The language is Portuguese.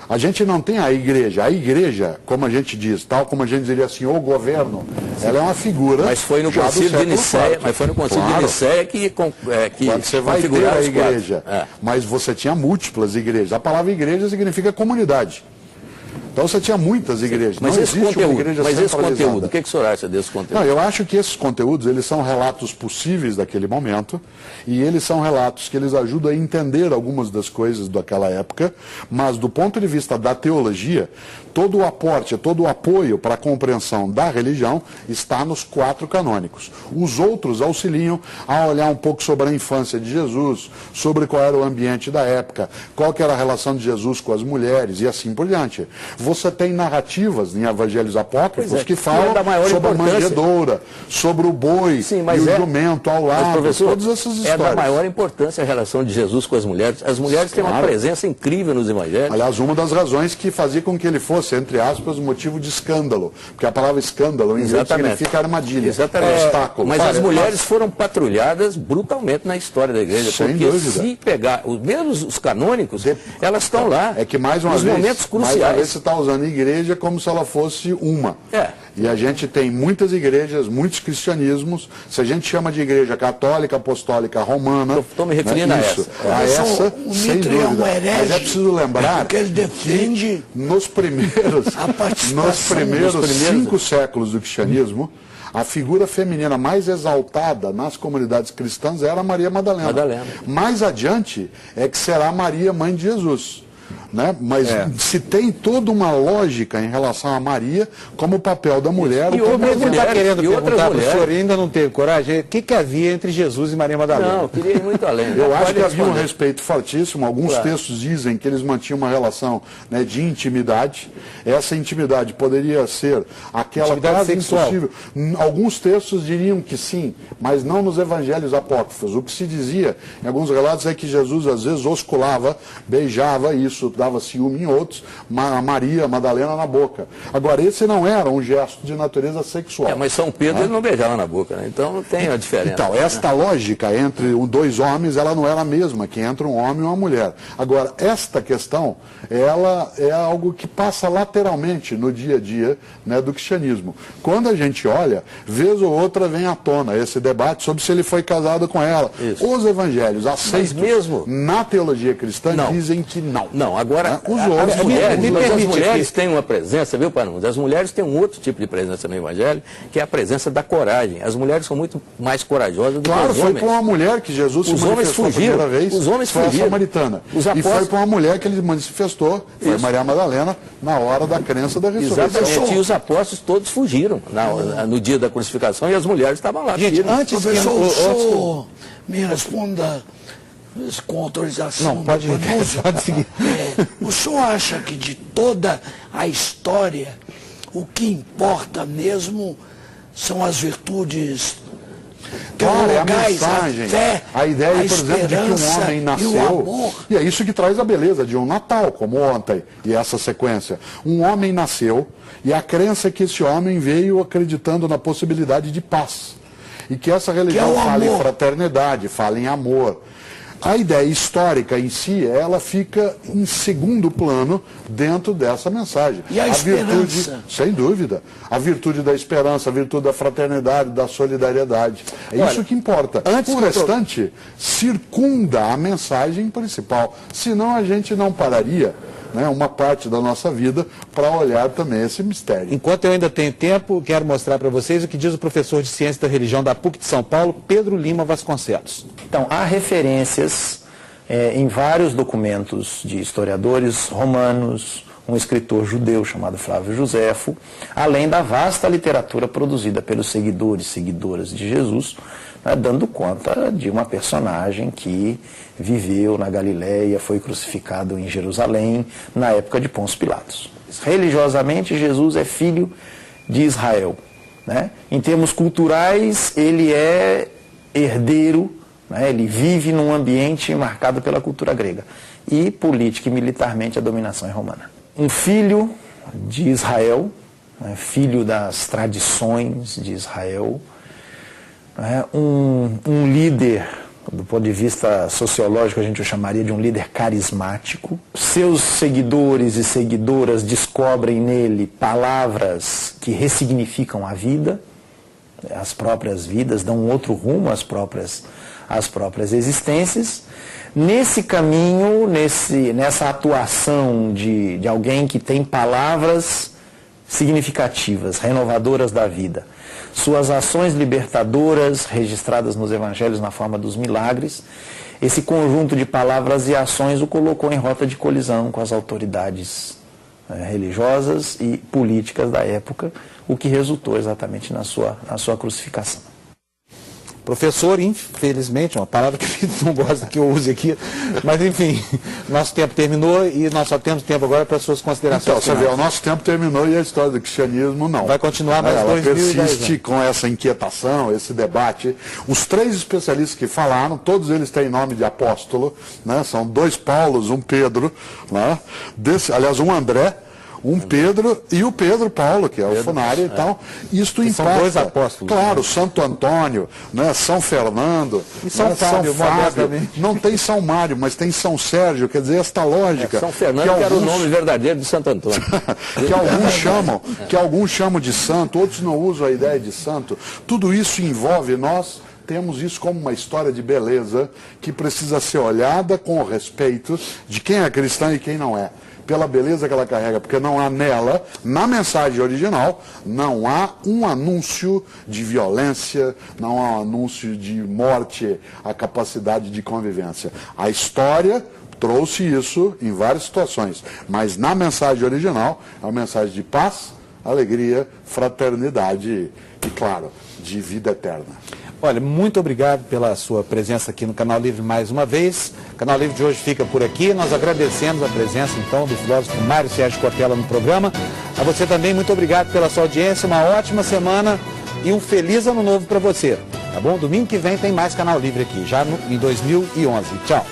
A gente não tem a igreja, como a gente diz, tal como a gente diria assim, o governo, ela é uma figura. Mas foi no concílio de Nicéia, de Nicéia que quando você vai ter a igreja, mas você tinha múltiplas igrejas. A palavra igreja significa comunidade. Então você tinha muitas igrejas. Mas esse conteúdo, o que o senhor acha desse conteúdo? Não, eu acho que esses conteúdos, eles são relatos possíveis daquele momento, e eles são relatos que eles ajudam a entender algumas das coisas daquela época, mas do ponto de vista da teologia, todo o aporte, todo o apoio para a compreensão da religião está nos 4 canônicos. Os outros auxiliam a olhar um pouco sobre a infância de Jesus, sobre qual era o ambiente da época, qual que era a relação de Jesus com as mulheres e assim por diante. Você tem narrativas em evangelhos apócrifos que falam sobre a manjedoura, sobre o boi e o jumento ao lado, todas essas histórias. É da maior importância a relação de Jesus com as mulheres. As mulheres têm uma presença incrível nos evangelhos. Aliás, uma das razões que fazia com que ele fosse, entre aspas, motivo de escândalo, porque a palavra escândalo em inglês significa armadilha, obstáculo. Mas as mulheres foram patrulhadas brutalmente na história da igreja, porque se pegar, mesmo os canônicos, elas estão lá. É que mais uma vez, momentos cruciais. Você está usando a igreja como se ela fosse uma. E a gente tem muitas igrejas, muitos cristianismos. Se a gente chama de igreja católica, apostólica, romana... Estou me referindo a essa. A essa, sem dúvida. Mas é preciso lembrar que ele defende que nos primeiros 5 séculos do cristianismo, a figura feminina mais exaltada nas comunidades cristãs era Maria Madalena. Mais adiante é que será Maria, mãe de Jesus. Né? Mas se tem toda uma lógica em relação a Maria como o papel da mulher. E o mesmo está querendo perguntar para o senhor, ainda não teve coragem, o que havia entre Jesus e Maria Madalena? Não, eu queria ir muito além. Eu acho que havia um respeito fortíssimo. Alguns textos dizem que eles mantinham uma relação, né, de intimidade. Essa intimidade poderia ser aquela quase impossível. Alguns textos diriam que sim, mas não nos evangelhos apócrifos. O que se dizia em alguns relatos é que Jesus às vezes osculava, beijava, isso dava ciúme em outros, a Maria Madalena na boca. Agora, esse não era um gesto de natureza sexual. Mas São Pedro ele não beijava na boca, né? Então não tem a diferença. Então, esta lógica entre 2 homens, ela não era a mesma que entre um homem e uma mulher. Agora, esta questão, ela é algo que passa lateralmente no dia a dia, né, do cristianismo. Quando a gente olha, vez ou outra vem à tona esse debate sobre se ele foi casado com ela. Os evangelhos aceitos na teologia cristã dizem que não. Não, agora, as mulheres têm uma presença, viu, Panumas? As mulheres têm um outro tipo de presença no Evangelho, que é a presença da coragem. As mulheres são muito mais corajosas do que os homens. Claro, foi para uma mulher que Jesus se manifestou a primeira vez, os homens foi a samaritana. E foi para uma mulher que ele manifestou, foi Maria Madalena, na hora da crença da ressurreição. Exatamente, e os apóstolos todos fugiram no dia da crucificação e as mulheres estavam lá. Gente, antes que o senhor me responda com autorização. Não, pode seguir. O senhor acha que de toda a história, o que importa mesmo são as virtudes teologais, a fé, a ideia, por exemplo, de que um homem nasceu, e é isso que traz a beleza de um Natal, como ontem, e essa sequência. Um homem nasceu, e a crença é que esse homem veio acreditando na possibilidade de paz. E que essa religião fala em fraternidade, fala em amor. A ideia histórica em si, ela fica em segundo plano dentro dessa mensagem. E a virtude, sem dúvida, a virtude da esperança, a virtude da fraternidade, da solidariedade. É isso que importa. O restante circunda a mensagem principal. Senão a gente não pararia, né, uma parte da nossa vida para olhar também esse mistério. Enquanto eu ainda tenho tempo, quero mostrar para vocês o que diz o professor de Ciência da Religião da PUC de São Paulo, Pedro Lima Vasconcelos. Então, há referências em vários documentos de historiadores romanos, um escritor judeu chamado Flávio Joséfo, além da vasta literatura produzida pelos seguidores e seguidoras de Jesus, né, dando conta de uma personagem que viveu na Galileia, foi crucificado em Jerusalém, na época de Pôncio Pilatos. Religiosamente, Jesus é filho de Israel, né? Em termos culturais, ele é herdeiro, né? Ele vive num ambiente marcado pela cultura grega. E política e militarmente a dominação é romana. Um filho de Israel, né? Filho das tradições de Israel, né? Um líder Do ponto de vista sociológico, a gente o chamaria de um líder carismático. Seus seguidores e seguidoras descobrem nele palavras que ressignificam a vida, as próprias vidas, dão um outro rumo às próprias existências. Nesse caminho, nessa atuação de alguém que tem palavras significativas, renovadoras da vida, suas ações libertadoras registradas nos evangelhos na forma dos milagres, esse conjunto de palavras e ações o colocou em rota de colisão com as autoridades religiosas e políticas da época, o que resultou exatamente na sua crucificação. Professor, infelizmente, uma palavra que não gosta que eu use aqui, mas enfim, nosso tempo terminou e nós só temos tempo agora para suas considerações. Então, você vê, o nosso tempo terminou e a história do cristianismo não. Vai continuar mais ela 2010 persiste com essa inquietação, esse debate. Os 3 especialistas que falaram, todos eles têm nome de apóstolo, né? São 2 Paulos, um Pedro, né? Aliás, um André, um Pedro e o Pedro Paulo, que é o Funário e tal. Isto impacta. São 2 apóstolos. Claro, Santo Antônio, né, São Fernando, e São Fábio. Não tem São Mário, mas tem São Sérgio, quer dizer, esta lógica. São Fernando que era o nome verdadeiro de Santo Antônio. que alguns chamam de santo, outros não usam a ideia de santo. Tudo isso envolve nós. Temos isso como uma história de beleza que precisa ser olhada com o respeito de quem é cristão e quem não é. Pela beleza que ela carrega, porque não há nela, na mensagem original, não há um anúncio de violência, não há um anúncio de morte, a capacidade de convivência. A história trouxe isso em várias situações, mas na mensagem original, é uma mensagem de paz, alegria, fraternidade e, claro, de vida eterna. Olha, muito obrigado pela sua presença aqui no Canal Livre mais uma vez. O Canal Livre de hoje fica por aqui. Nós agradecemos a presença, então, do filósofo Mário Sérgio Cortella no programa. A você também, muito obrigado pela sua audiência. Uma ótima semana e um feliz ano novo para você. Tá bom? Domingo que vem tem mais Canal Livre aqui, já em 2011. Tchau.